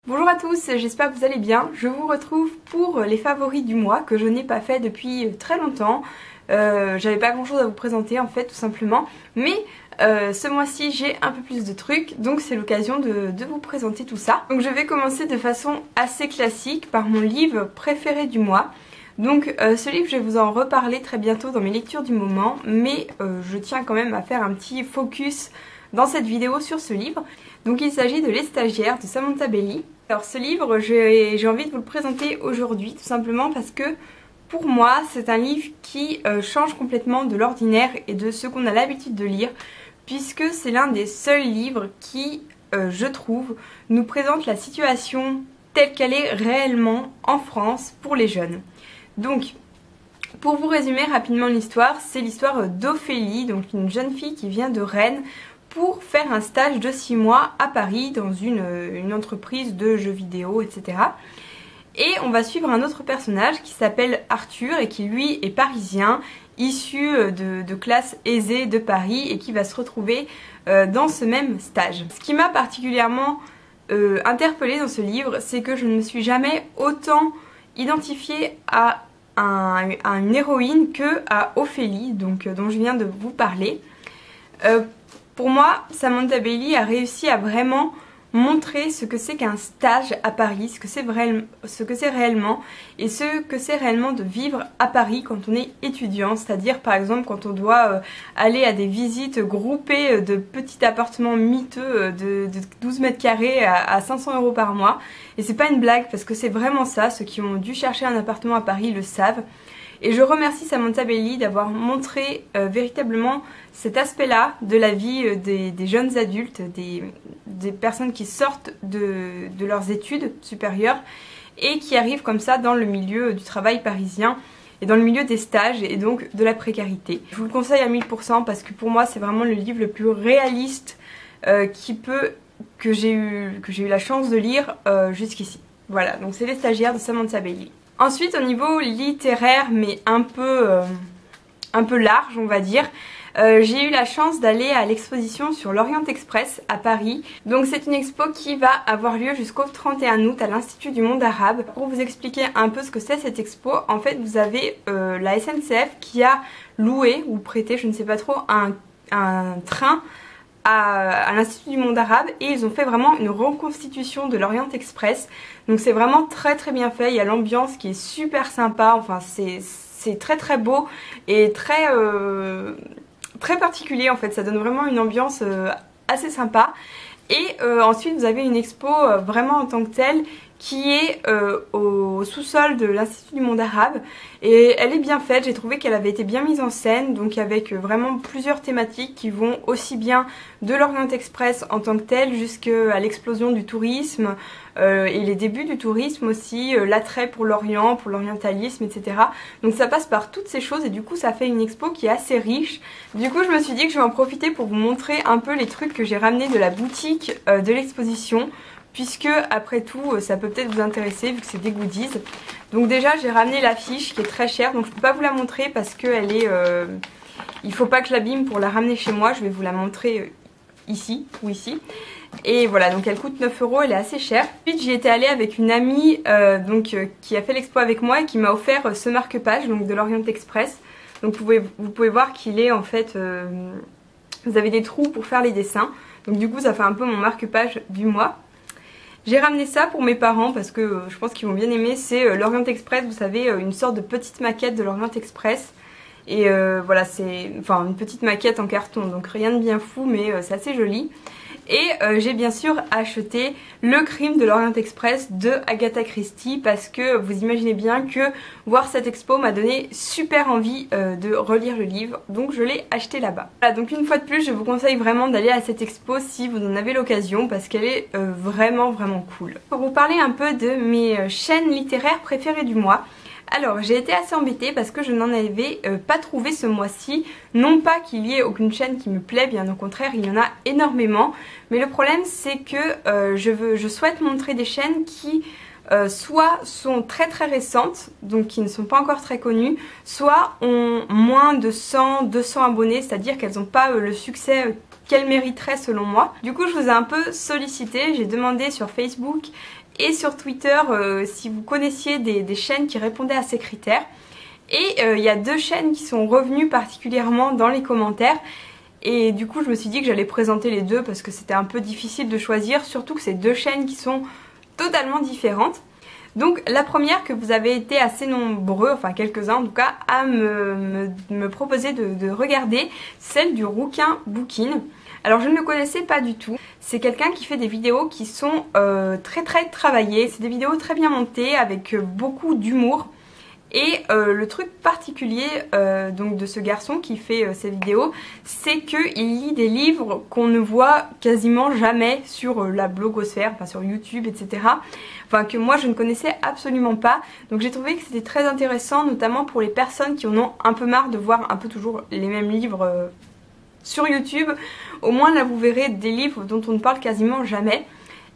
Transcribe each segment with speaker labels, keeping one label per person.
Speaker 1: Bonjour à tous, j'espère que vous allez bien. Je vous retrouve pour les favoris du mois que je n'ai pas fait depuis très longtemps. J'avais pas grand chose à vous présenter en fait tout simplement. Mais ce mois-ci j'ai un peu plus de trucs, donc c'est l'occasion de vous présenter tout ça. Donc je vais commencer de façon assez classique par mon livre préféré du mois. Donc ce livre, je vais vous en reparler très bientôt dans mes lectures du moment, mais je tiens quand même à faire un petit focus dans cette vidéo sur ce livre. Donc il s'agit de Les Stagiaires de Samantha Bailey. Alors ce livre, j'ai envie de vous le présenter aujourd'hui tout simplement parce que pour moi c'est un livre qui change complètement de l'ordinaire et de ce qu'on a l'habitude de lire, puisque c'est l'un des seuls livres qui, je trouve, nous présente la situation telle qu'elle est réellement en France pour les jeunes. Donc, pour vous résumer rapidement l'histoire, c'est l'histoire d'Ophélie, donc une jeune fille qui vient de Rennes pour faire un stage de 6 mois à Paris dans une entreprise de jeux vidéo, etc. Et on va suivre un autre personnage qui s'appelle Arthur et qui lui est parisien, issu de classes aisées de Paris et qui va se retrouver dans ce même stage. Ce qui m'a particulièrement interpellée dans ce livre, c'est que je ne me suis jamais autant identifiée à une héroïne que à Ophélie, donc, dont je viens de vous parler. Pour moi, Samantha Bailey a réussi à vraiment montrer ce que c'est qu'un stage à Paris, ce que c'est réellement et ce que c'est réellement de vivre à Paris quand on est étudiant, c'est-à-dire par exemple quand on doit aller à des visites groupées de petits appartements miteux de 12 mètres carrés à 500 € par mois. Et c'est pas une blague parce que c'est vraiment ça, ceux qui ont dû chercher un appartement à Paris le savent. Et je remercie Samantha Bailey d'avoir montré véritablement cet aspect-là de la vie des jeunes adultes, des personnes qui sortent de leurs études supérieures et qui arrivent comme ça dans le milieu du travail parisien et dans le milieu des stages et donc de la précarité. Je vous le conseille à 1000% parce que pour moi c'est vraiment le livre le plus réaliste que j'ai eu la chance de lire jusqu'ici. Voilà, donc c'est Les Stagiaires de Samantha Bailey. Ensuite au niveau littéraire mais un peu large on va dire, j'ai eu la chance d'aller à l'exposition sur l'Orient Express à Paris. Donc c'est une expo qui va avoir lieu jusqu'au 31 août à l'Institut du Monde Arabe. Pour vous expliquer un peu ce que c'est cette expo, en fait vous avez la SNCF qui a loué ou prêté, je ne sais pas trop, un train à l'Institut du Monde Arabe et ils ont fait vraiment une reconstitution de l'Orient Express. Donc c'est vraiment très très bien fait, il y a l'ambiance qui est super sympa, enfin c'est très très beau et très particulier en fait, ça donne vraiment une ambiance assez sympa. Et ensuite vous avez une expo vraiment en tant que telle qui est au sous-sol de l'Institut du Monde Arabe et elle est bien faite, j'ai trouvé qu'elle avait été bien mise en scène, donc avec vraiment plusieurs thématiques qui vont aussi bien de l'Orient Express en tant que tel jusqu'à l'explosion du tourisme et les débuts du tourisme aussi, l'attrait pour l'Orient, pour l'orientalisme, etc. Donc ça passe par toutes ces choses et du coup ça fait une expo qui est assez riche. Du coup je me suis dit que je vais en profiter pour vous montrer un peu les trucs que j'ai ramenés de la boutique de l'exposition, puisque après tout ça peut peut-être vous intéresser vu que c'est des goodies. Donc déjà j'ai ramené l'affiche qui est très chère, donc je peux pas vous la montrer parce qu'elle est... il faut pas que je l'abîme pour la ramener chez moi, je vais vous la montrer ici ou ici. Et voilà, donc elle coûte 9 €, elle est assez chère. Ensuite j'y étais allée avec une amie qui a fait l'expo avec moi et qui m'a offert ce marque-page donc de l'Orient Express. Donc vous pouvez voir qu'il est en fait... vous avez des trous pour faire les dessins. Donc du coup ça fait un peu mon marque-page du mois. J'ai ramené ça pour mes parents parce que je pense qu'ils vont bien aimer. C'est l'Orient Express, vous savez, une sorte de petite maquette de l'Orient Express. Et voilà, c'est enfin une petite maquette en carton, donc rien de bien fou, mais c'est assez joli. Et j'ai bien sûr acheté Le Crime de l'Orient Express de Agatha Christie parce que vous imaginez bien que voir cette expo m'a donné super envie de relire le livre, donc je l'ai acheté là-bas. Voilà, donc une fois de plus je vous conseille vraiment d'aller à cette expo si vous en avez l'occasion parce qu'elle est vraiment cool. Pour vous parler un peu de mes chaînes littéraires préférées du mois, alors j'ai été assez embêtée parce que je n'en avais pas trouvé ce mois-ci. Non pas qu'il y ait aucune chaîne qui me plaît, bien au contraire il y en a énormément. Mais le problème c'est que je souhaite montrer des chaînes qui soit sont très récentes, donc qui ne sont pas encore très connues, soit ont moins de 100-200 abonnés, c'est-à-dire qu'elles n'ont pas le succès qu'elles mériteraient selon moi. Du coup je vous ai un peu sollicité, j'ai demandé sur Facebook et sur Twitter si vous connaissiez des chaînes qui répondaient à ces critères. Et il y a 2 chaînes qui sont revenues particulièrement dans les commentaires. Et du coup je me suis dit que j'allais présenter les 2 parce que c'était un peu difficile de choisir, surtout que c'est 2 chaînes qui sont totalement différentes. Donc la première que vous avez été assez nombreux, enfin quelques-uns en tout cas, à me proposer de regarder, celle du Rouquin Bookin. Alors je ne le connaissais pas du tout, c'est quelqu'un qui fait des vidéos qui sont très travaillées, c'est des vidéos très bien montées avec beaucoup d'humour. Et le truc particulier donc de ce garçon qui fait ces vidéos, c'est qu'il lit des livres qu'on ne voit quasiment jamais sur la blogosphère, enfin sur YouTube, etc. Enfin que moi je ne connaissais absolument pas. Donc j'ai trouvé que c'était très intéressant, notamment pour les personnes qui en ont un peu marre de voir un peu toujours les mêmes livres sur YouTube. Au moins là vous verrez des livres dont on ne parle quasiment jamais.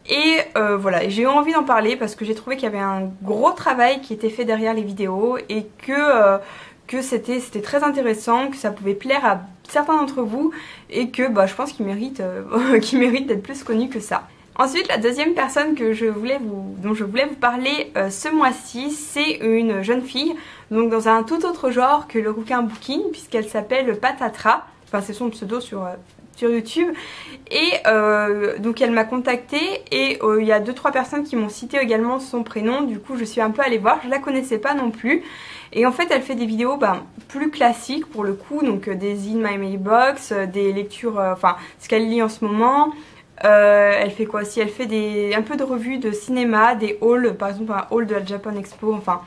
Speaker 1: Et voilà, j'ai eu envie d'en parler parce que j'ai trouvé qu'il y avait un gros travail qui était fait derrière les vidéos et que c'était très intéressant, que ça pouvait plaire à certains d'entre vous et que je pense qu'il mérite, qu'il mérite d'être plus connu que ça. Ensuite, la deuxième personne dont je voulais vous parler ce mois-ci, c'est une jeune fille, donc dans un tout autre genre que le Rouquin Bookin, puisqu'elle s'appelle Patatra, enfin c'est son pseudo sur YouTube. Et donc elle m'a contactée et il y a 2-3 personnes qui m'ont cité également son prénom. Du coup je suis un peu allée voir, je la connaissais pas non plus. Et en fait elle fait des vidéos plus classiques pour le coup, donc des In My Mailbox, des lectures, enfin ce qu'elle lit en ce moment. Elle fait quoi aussi? Elle fait un peu de revues de cinéma, des hauls, par exemple un haul de la Japan Expo, enfin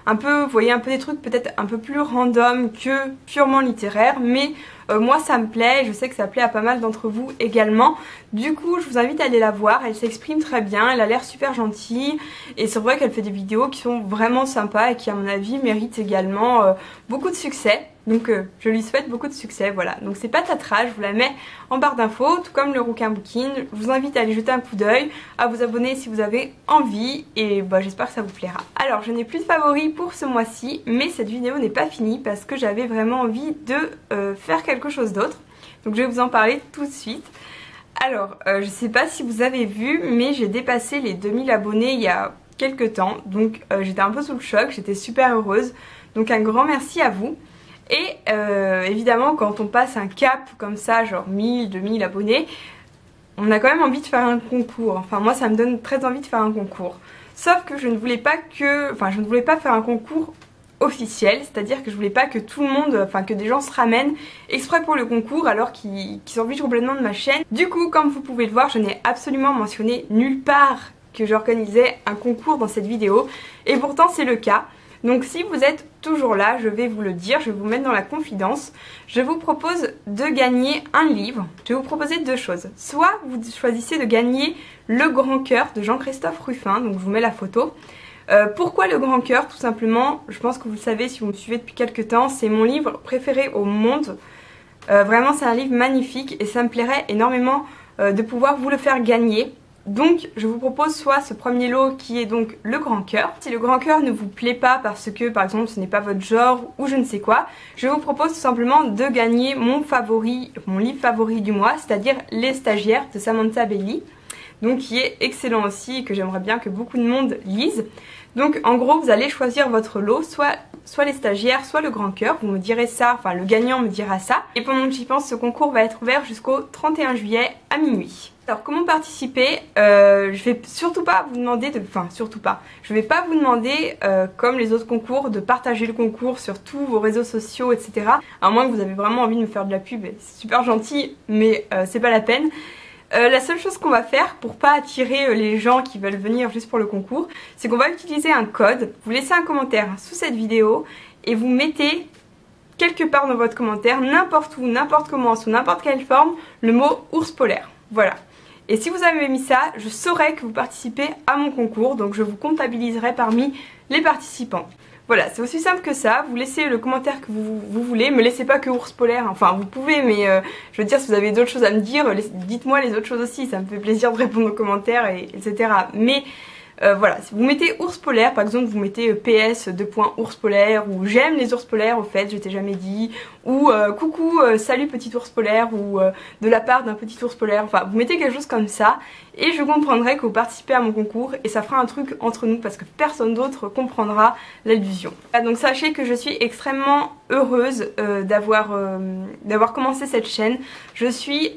Speaker 1: un peu, vous voyez, un peu des trucs peut-être un peu plus random que purement littéraires, mais moi ça me plaît, je sais que ça plaît à pas mal d'entre vous également. Du coup je vous invite à aller la voir, elle s'exprime très bien, elle a l'air super gentille et c'est vrai qu'elle fait des vidéos qui sont vraiment sympas et qui à mon avis méritent également beaucoup de succès. Donc je lui souhaite beaucoup de succès, voilà. Donc c'est Patatra, je vous la mets en barre d'infos, tout comme le Rouquin Bookin. Je vous invite à aller jeter un coup d'œil, à vous abonner si vous avez envie et j'espère que ça vous plaira. Alors je n'ai plus de favoris pour ce mois-ci, mais cette vidéo n'est pas finie parce que j'avais vraiment envie de faire quelque chose d'autre. Donc je vais vous en parler tout de suite. Alors je sais pas si vous avez vu, mais j'ai dépassé les 2000 abonnés il y a quelques temps. Donc j'étais un peu sous le choc, j'étais super heureuse. Donc un grand merci à vous. Et évidemment quand on passe un cap comme ça, genre 1000, 2000 abonnés, on a quand même envie de faire un concours. Enfin moi ça me donne très envie de faire un concours. Sauf que je ne voulais pas faire un concours officiel, c'est-à-dire que je voulais pas que tout le monde, enfin que des gens se ramènent exprès pour le concours alors qu'ils s'en fichent complètement de ma chaîne. Du coup comme vous pouvez le voir, je n'ai absolument mentionné nulle part que j'organisais un concours dans cette vidéo et pourtant c'est le cas. Donc si vous êtes toujours là, je vais vous le dire, je vais vous mettre dans la confidence. Je vous propose de gagner un livre. Je vais vous proposer 2 choses. Soit vous choisissez de gagner Le Grand Cœur de Jean-Christophe Ruffin, donc je vous mets la photo. Pourquoi Le Grand Cœur? Tout simplement, je pense que vous le savez si vous me suivez depuis quelques temps, c'est mon livre préféré au monde. Vraiment c'est un livre magnifique et ça me plairait énormément de pouvoir vous le faire gagner. Donc je vous propose soit ce premier lot qui est donc Le Grand Cœur. Si Le Grand Cœur ne vous plaît pas parce que par exemple ce n'est pas votre genre ou je ne sais quoi, je vous propose tout simplement de gagner mon livre favori du mois, c'est-à-dire Les Stagiaires de Samantha Bailey. Donc qui est excellent aussi et que j'aimerais bien que beaucoup de monde lise. Donc en gros vous allez choisir votre lot, soit Les Stagiaires, soit Le Grand Cœur, vous me direz ça, enfin le gagnant me dira ça. Et pendant que j'y pense, ce concours va être ouvert jusqu'au 31 juillet à minuit. Alors comment participer? Je vais surtout pas vous demander je vais pas vous demander comme les autres concours de partager le concours sur tous vos réseaux sociaux, etc. À moins que vous avez vraiment envie de me faire de la pub, c'est super gentil mais c'est pas la peine. La seule chose qu'on va faire pour pas attirer les gens qui veulent venir juste pour le concours, c'est qu'on va utiliser un code. Vous laissez un commentaire sous cette vidéo et vous mettez quelque part dans votre commentaire, n'importe où, n'importe comment, sous n'importe quelle forme, le mot ours polaire. Voilà. Et si vous avez mis ça, je saurai que vous participez à mon concours, donc je vous comptabiliserai parmi les participants. Voilà, c'est aussi simple que ça, vous laissez le commentaire que vous voulez, me laissez pas que ours polaire, enfin vous pouvez, mais je veux dire si vous avez d'autres choses à me dire, dites-moi les autres choses aussi, ça me fait plaisir de répondre aux commentaires, etc. Mais Voilà, si vous mettez ours polaire, par exemple vous mettez PS ours polaire, ou j'aime les ours polaires au fait, je t'ai jamais dit, ou coucou salut petit ours polaire, ou de la part d'un petit ours polaire, enfin vous mettez quelque chose comme ça et je comprendrai que vous participez à mon concours et ça fera un truc entre nous parce que personne d'autre comprendra l'allusion. Donc sachez que je suis extrêmement heureuse d'avoir commencé cette chaîne. Je suis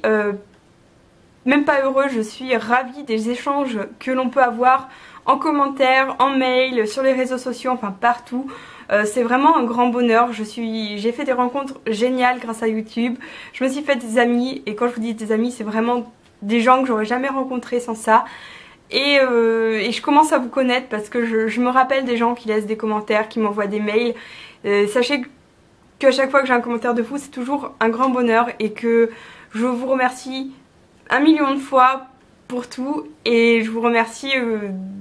Speaker 1: même pas heureuse, je suis ravie des échanges que l'on peut avoir en commentaire, en mail, sur les réseaux sociaux, enfin partout. C'est vraiment un grand bonheur, j'ai fait des rencontres géniales grâce à YouTube, je me suis fait des amis, et quand je vous dis des amis, c'est vraiment des gens que j'aurais jamais rencontrés sans ça. Et je commence à vous connaître parce que je me rappelle des gens qui laissent des commentaires, qui m'envoient des mails. Sachez qu'à chaque fois que j'ai un commentaire de vous, c'est toujours un grand bonheur et que je vous remercie 1 million de fois pour tout, et je vous remercie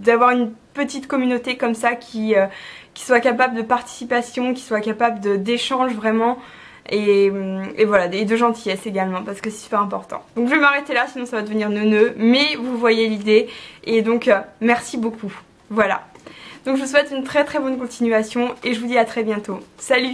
Speaker 1: d'avoir une petite communauté comme ça qui soit capable de participation, qui soit capable d'échange vraiment, et voilà, et de gentillesse également parce que c'est super important. Donc je vais m'arrêter là sinon ça va devenir neuneux, mais vous voyez l'idée, et donc merci beaucoup. Voilà, donc je vous souhaite une très très bonne continuation et je vous dis à très bientôt. Salut!